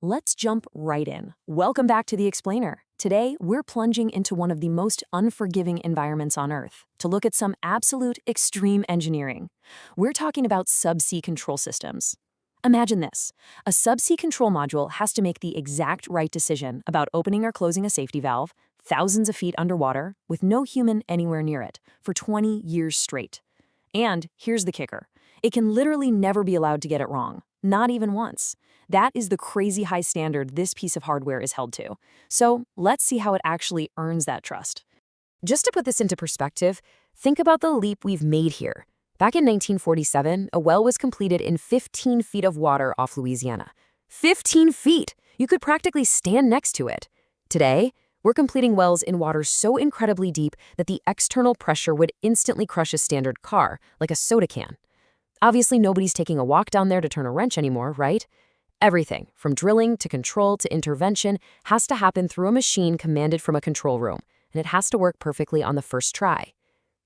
Let's jump right in. Welcome back to The Explainer. Today, we're plunging into one of the most unforgiving environments on Earth to look at some absolute extreme engineering. We're talking about subsea control systems. Imagine this. A subsea control module has to make the exact right decision about opening or closing a safety valve, thousands of feet underwater, with no human anywhere near it, for 20 years straight. And here's the kicker. It can literally never be allowed to get it wrong, not even once. That is the crazy high standard this piece of hardware is held to. So let's see how it actually earns that trust. Just to put this into perspective, think about the leap we've made here. Back in 1947, a well was completed in 15 feet of water off Louisiana. 15 feet! You could practically stand next to it. Today, we're completing wells in water so incredibly deep that the external pressure would instantly crush a standard car, like a soda can. Obviously, nobody's taking a walk down there to turn a wrench anymore, right? Everything, from drilling to control to intervention, has to happen through a machine commanded from a control room, and it has to work perfectly on the first try.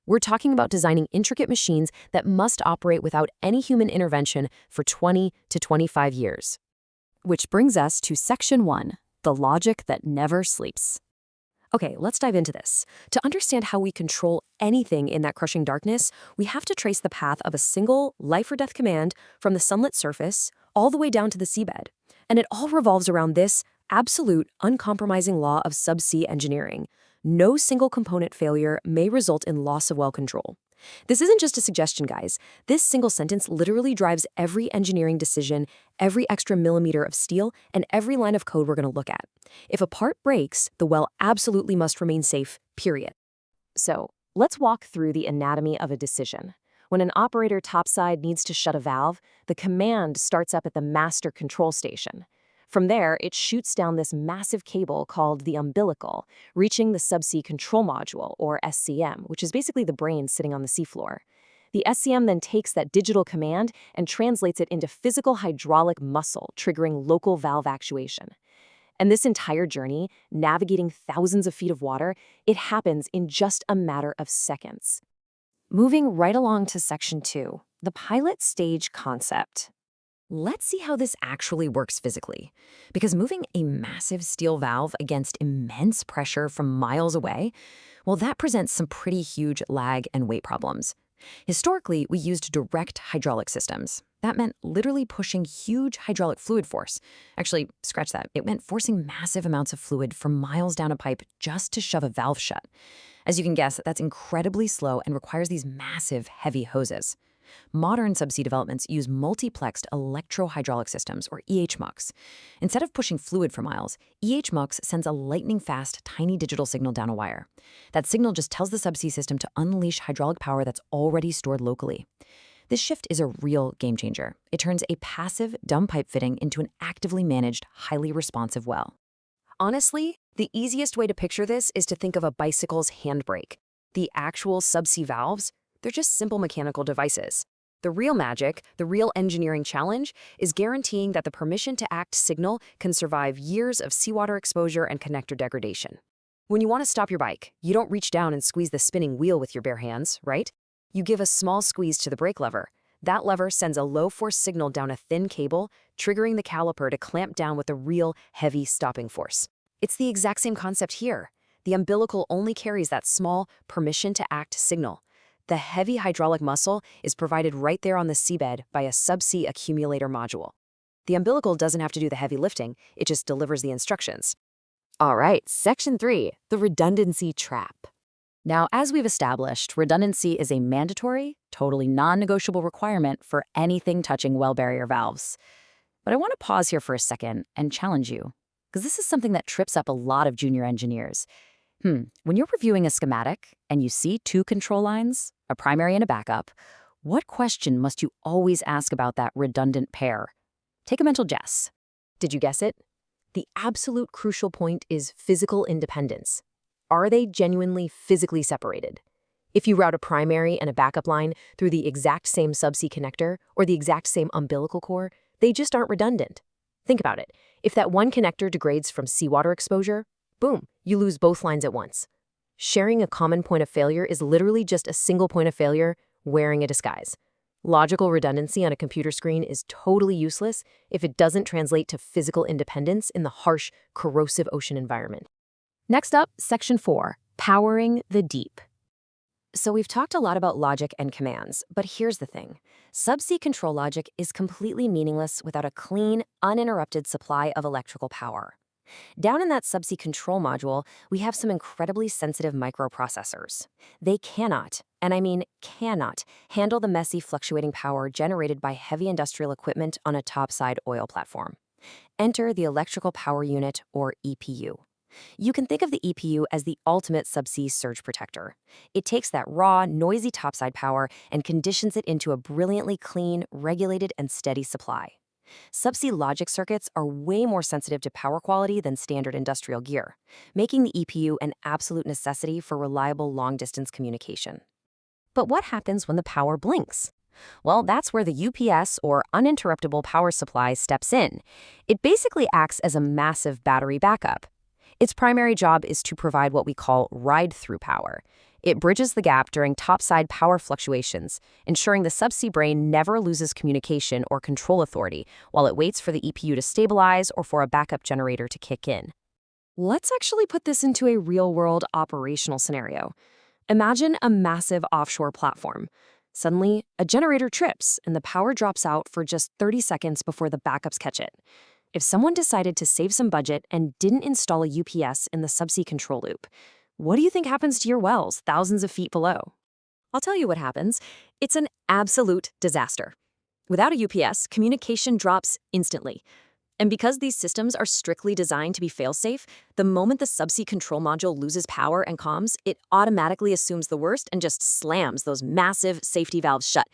We're talking about designing intricate machines that must operate without any human intervention for 20 to 25 years. Which brings us to Section 1, the logic that never sleeps. Okay, let's dive into this. To understand how we control anything in that crushing darkness, we have to trace the path of a single life-or-death command from the sunlit surface all the way down to the seabed. And it all revolves around this absolute, uncompromising law of subsea engineering. No single component failure may result in loss of well control. This isn't just a suggestion, guys. This single sentence literally drives every engineering decision, every extra millimeter of steel, and every line of code we're going to look at. If a part breaks, the well absolutely must remain safe, period. So, let's walk through the anatomy of a decision. When an operator topside needs to shut a valve, the command starts up at the master control station. From there, it shoots down this massive cable called the umbilical, reaching the subsea control module, or SCM, which is basically the brain sitting on the seafloor. The SCM then takes that digital command and translates it into physical hydraulic muscle, triggering local valve actuation. And this entire journey, navigating thousands of feet of water, it happens in just a matter of seconds. Moving right along to Section 2, the pilot stage concept. Let's see how this actually works physically. Because moving a massive steel valve against immense pressure from miles away, well, that presents some pretty huge lag and weight problems. Historically, we used direct hydraulic systems. That meant literally pushing huge hydraulic fluid force. Actually, scratch that. It meant forcing massive amounts of fluid from miles down a pipe just to shove a valve shut. As you can guess, that's incredibly slow and requires these massive, heavy hoses. Modern subsea developments use multiplexed electro-hydraulic systems, or EHMUCs. Instead of pushing fluid for miles, EHMUCs sends a lightning-fast, tiny digital signal down a wire. That signal just tells the subsea system to unleash hydraulic power that's already stored locally. This shift is a real game changer. It turns a passive, dumb pipe fitting into an actively managed, highly responsive well. Honestly, the easiest way to picture this is to think of a bicycle's handbrake. The actual subsea valves, they're just simple mechanical devices. The real magic, the real engineering challenge, is guaranteeing that the permission to act signal can survive years of seawater exposure and connector degradation. When you want to stop your bike, you don't reach down and squeeze the spinning wheel with your bare hands, right? You give a small squeeze to the brake lever. That lever sends a low-force signal down a thin cable, triggering the caliper to clamp down with a real, heavy stopping force. It's the exact same concept here. The umbilical only carries that small, permission-to-act signal. The heavy hydraulic muscle is provided right there on the seabed by a subsea accumulator module. The umbilical doesn't have to do the heavy lifting, it just delivers the instructions. All right, Section 3, the redundancy trap. Now, as we've established, redundancy is a mandatory, totally non-negotiable requirement for anything touching well barrier valves. But I want to pause here for a second and challenge you, because this is something that trips up a lot of junior engineers. When you're reviewing a schematic and you see two control lines, a primary and a backup, what question must you always ask about that redundant pair? Take a mental guess. Did you guess it? The absolute crucial point is physical independence. Are they genuinely physically separated? If you route a primary and a backup line through the exact same subsea connector or the exact same umbilical core, they just aren't redundant. Think about it. If that one connector degrades from seawater exposure, boom, you lose both lines at once. Sharing a common point of failure is literally just a single point of failure wearing a disguise. Logical redundancy on a computer screen is totally useless if it doesn't translate to physical independence in the harsh, corrosive ocean environment. Next up, Section 4, Powering the Deep. So we've talked a lot about logic and commands, but here's the thing. Subsea control logic is completely meaningless without a clean, uninterrupted supply of electrical power. Down in that subsea control module, we have some incredibly sensitive microprocessors. They cannot, and I mean cannot, handle the messy fluctuating power generated by heavy industrial equipment on a topside oil platform. Enter the Electrical Power Unit, or EPU. You can think of the EPU as the ultimate subsea surge protector. It takes that raw, noisy topside power and conditions it into a brilliantly clean, regulated, and steady supply. Subsea logic circuits are way more sensitive to power quality than standard industrial gear, making the EPU an absolute necessity for reliable long-distance communication. But what happens when the power blinks? Well, that's where the UPS, or uninterruptible power supply, steps in. It basically acts as a massive battery backup. Its primary job is to provide what we call ride-through power. It bridges the gap during topside power fluctuations, ensuring the subsea brain never loses communication or control authority while it waits for the EPU to stabilize or for a backup generator to kick in. Let's actually put this into a real-world operational scenario. Imagine a massive offshore platform. Suddenly, a generator trips and the power drops out for just 30 seconds before the backups catch it. If someone decided to save some budget and didn't install a UPS in the subsea control loop, what do you think happens to your wells thousands of feet below? I'll tell you what happens. It's an absolute disaster. Without a UPS, communication drops instantly. And because these systems are strictly designed to be fail-safe, the moment the subsea control module loses power and comms, it automatically assumes the worst and just slams those massive safety valves shut.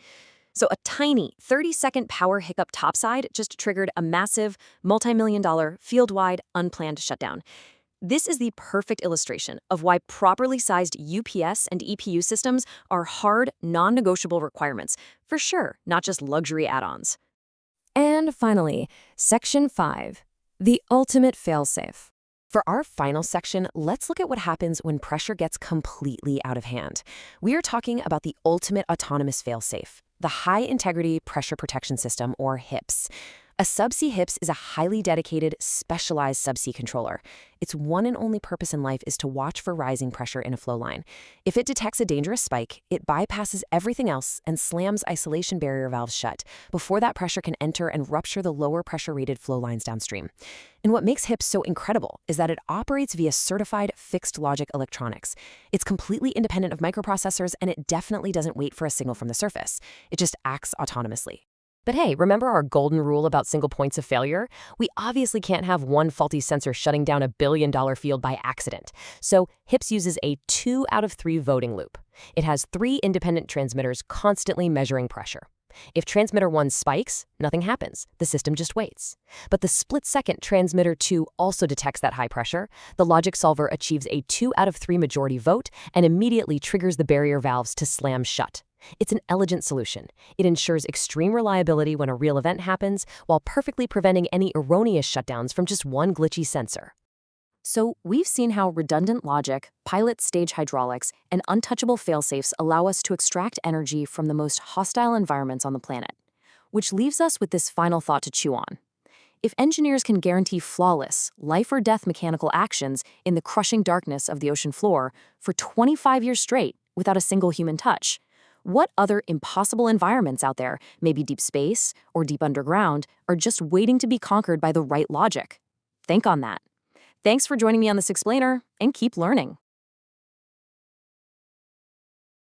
So a tiny 30-second power hiccup topside just triggered a massive, multi-million-dollar, field-wide, unplanned shutdown. This is the perfect illustration of why properly sized UPS and EPU systems are hard, non-negotiable requirements, for sure, not just luxury add-ons. And finally, Section 5, the ultimate failsafe. For our final section, let's look at what happens when pressure gets completely out of hand. We are talking about the ultimate autonomous failsafe, the High Integrity Pressure Protection System, or HIPS. A subsea HIPS is a highly dedicated, specialized subsea controller. Its one and only purpose in life is to watch for rising pressure in a flow line. If it detects a dangerous spike, it bypasses everything else and slams isolation barrier valves shut before that pressure can enter and rupture the lower pressure-rated flow lines downstream. And what makes HIPS so incredible is that it operates via certified fixed logic electronics. It's completely independent of microprocessors, and it definitely doesn't wait for a signal from the surface. It just acts autonomously. But hey, remember our golden rule about single points of failure? We obviously can't have one faulty sensor shutting down a billion-dollar field by accident. So HIPS uses a 2 out of 3 voting loop. It has 3 independent transmitters constantly measuring pressure. If transmitter 1 spikes, nothing happens. The system just waits. But the split-second transmitter 2 also detects that high pressure. The logic solver achieves a 2 out of 3 majority vote and immediately triggers the barrier valves to slam shut. It's an elegant solution. It ensures extreme reliability when a real event happens, while perfectly preventing any erroneous shutdowns from just one glitchy sensor. So we've seen how redundant logic, pilot stage hydraulics, and untouchable failsafes allow us to extract energy from the most hostile environments on the planet. Which leaves us with this final thought to chew on. If engineers can guarantee flawless, life-or-death mechanical actions in the crushing darkness of the ocean floor for 25 years straight without a single human touch, what other impossible environments out there, maybe deep space or deep underground, are just waiting to be conquered by the right logic? Think on that. Thanks for joining me on this explainer, and keep learning.